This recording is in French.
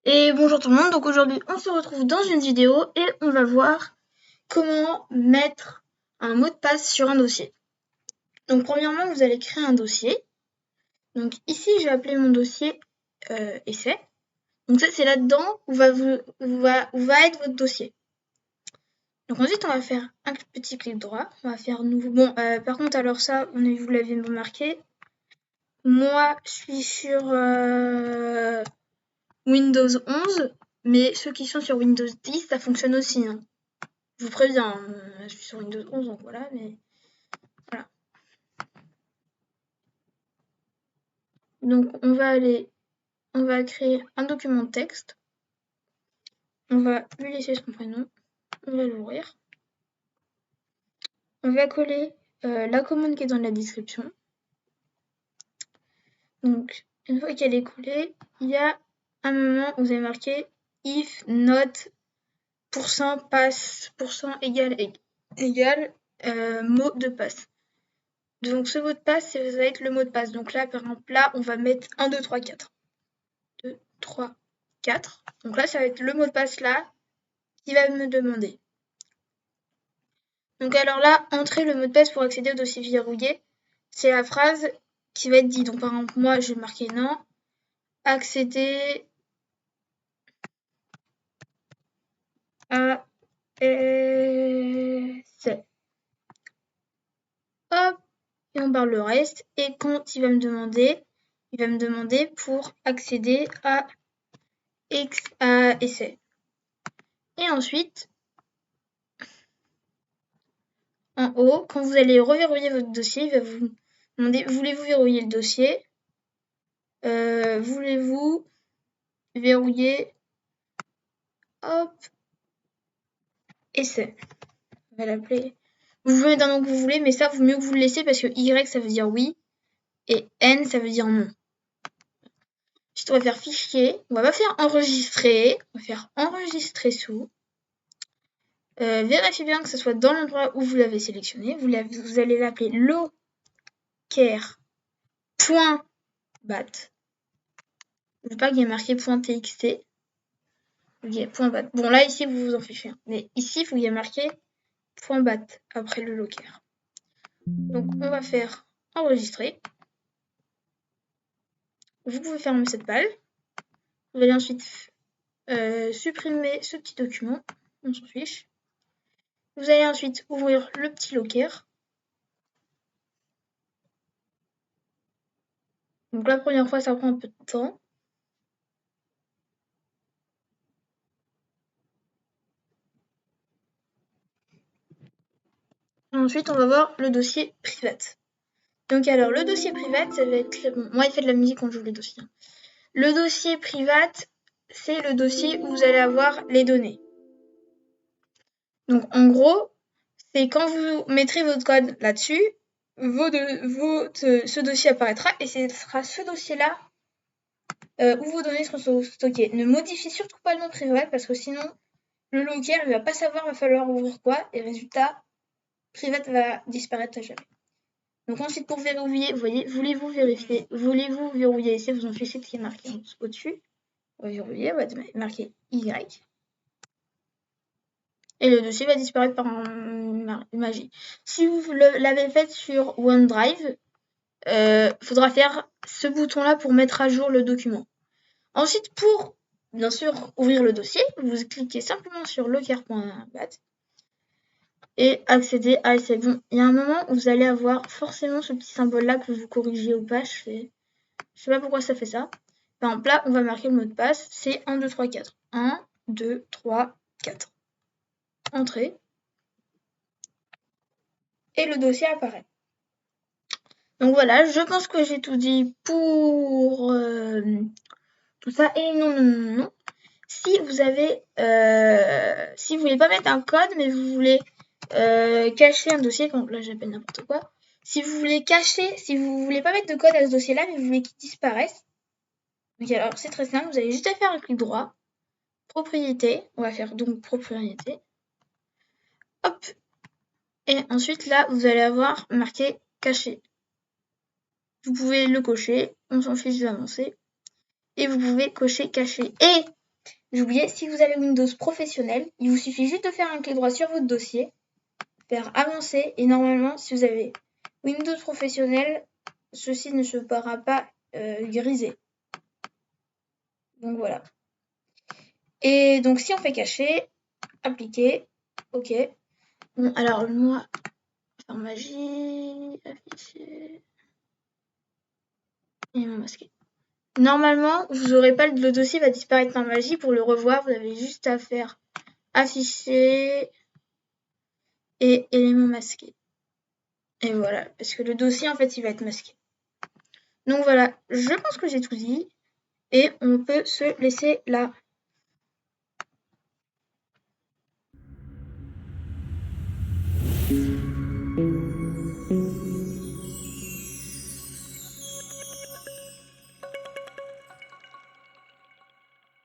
Et bonjour tout le monde, donc aujourd'hui on se retrouve dans une vidéo et on va voir comment mettre un mot de passe sur un dossier. Donc premièrement vous allez créer un dossier. Donc ici je vais appeler mon dossier essai. Donc ça c'est là-dedans où va être votre dossier. Donc ensuite on va faire un petit clic droit, on va faire nouveau. Bon par contre alors ça vous l'avez marqué. Moi je suis sur Windows 11, mais ceux qui sont sur Windows 10 ça fonctionne aussi. Hein. Je vous préviens, je suis sur Windows 11, donc voilà, mais voilà. Donc on va créer un document de texte. On va lui laisser son prénom. On va l'ouvrir. On va coller la commande qui est dans la description. Donc une fois qu'elle est collée, il y a un moment où vous avez marqué if not %passe égale mot de passe. Donc ce mot de passe, ça va être le mot de passe. Donc là, par exemple, là, on va mettre 1, 2, 3, 4. 2, 3, 4. Donc là, ça va être le mot de passe là qui va me demander. Donc alors là, entrer le mot de passe pour accéder au dossier verrouillé, c'est la phrase qui va être dite. Donc par exemple, moi, je vais marquer non. Accéder à essai. Hop, et on parle le reste. Et quand il va me demander pour accéder à essai. Et ensuite, en haut, quand vous allez reverrouiller votre dossier, il va vous demander voulez-vous verrouiller le dossier, voulez-vous verrouiller, hop, essai. On va l'appeler. Vous pouvez mettre un nom que vous voulez, mais ça, vaut mieux que vous le laissiez parce que Y, ça veut dire oui, et N, ça veut dire non. Ensuite, on va faire fichier. On va pas faire enregistrer, on va faire enregistrer sous. Vérifiez bien que ce soit dans l'endroit où vous l'avez sélectionné. Vous allez l'appeler locker.bat. Je veux pas qu'il y ait marqué .txt. .bat. Bon, là, ici, vous vous en fichez. Mais ici, il faut qu'il y ait marqué .bat après le locker. Donc, on va faire enregistrer. Vous pouvez fermer cette page. Vous allez ensuite supprimer ce petit document. On s'en fiche. Vous allez ensuite ouvrir le petit locker. Donc, la première fois, ça prend un peu de temps. Ensuite, on va voir le dossier private. Donc alors, le dossier private, ça va être... Bon, moi, il fait de la musique quand j'ouvre les dossiers. Le dossier private, c'est le dossier où vous allez avoir les données. Donc en gros, c'est quand vous mettrez votre code là-dessus, ce dossier apparaîtra et ce sera ce dossier-là où vos données seront stockées. Ne modifiez surtout pas le nom private parce que sinon, le locker ne va pas savoir, il va falloir ouvrir quoi et résultat, private va disparaître à jamais. Donc ensuite, pour verrouiller, vous voyez, voulez-vous verrouiller ici, vous en fichez ce qui est marqué au-dessus. On va verrouiller, on va marquer Y. Et le dossier va disparaître par magie. Si vous l'avez fait sur OneDrive, faudra faire ce bouton-là pour mettre à jour le document. Ensuite, pour, bien sûr, ouvrir le dossier, vous cliquez simplement sur locker.bat et accéder à essai. Bon, il y a un moment où vous allez avoir forcément ce petit symbole-là que vous corrigez aux pages. Je sais pas pourquoi ça fait ça. Par exemple, là, on va marquer le mot de passe. C'est 1, 2, 3, 4. 1, 2, 3, 4. Entrée. Et le dossier apparaît. Donc voilà, je pense que j'ai tout dit pour tout ça. Et non. Si vous avez, si vous voulez pas mettre un code, mais vous voulez cacher un dossier, là j'appelle n'importe quoi. Si vous voulez cacher, si vous voulez pas mettre de code à ce dossier-là, mais vous voulez qu'il disparaisse, donc alors c'est très simple, vous allez juste faire un clic droit, propriété, on va faire donc propriété, hop, et ensuite là vous allez avoir marqué caché. Vous pouvez le cocher, on s'en fiche de l'avancer, et vous pouvez cocher caché. Et j'ai oublié, si vous avez Windows professionnel, il vous suffit juste de faire un clic droit sur votre dossier, faire avancer, et normalement, si vous avez Windows professionnel, ceci ne sera pas grisé. Donc voilà. Et donc si on fait cacher, appliquer, ok. Bon, alors moi, faire magie, afficher, et mon masquer. Normalement, vous aurez pas le dossier va disparaître par magie. Pour le revoir, vous avez juste à faire afficher et élément masqué. Et voilà, parce que le dossier en fait il va être masqué. Donc voilà, je pense que j'ai tout dit et on peut se laisser là.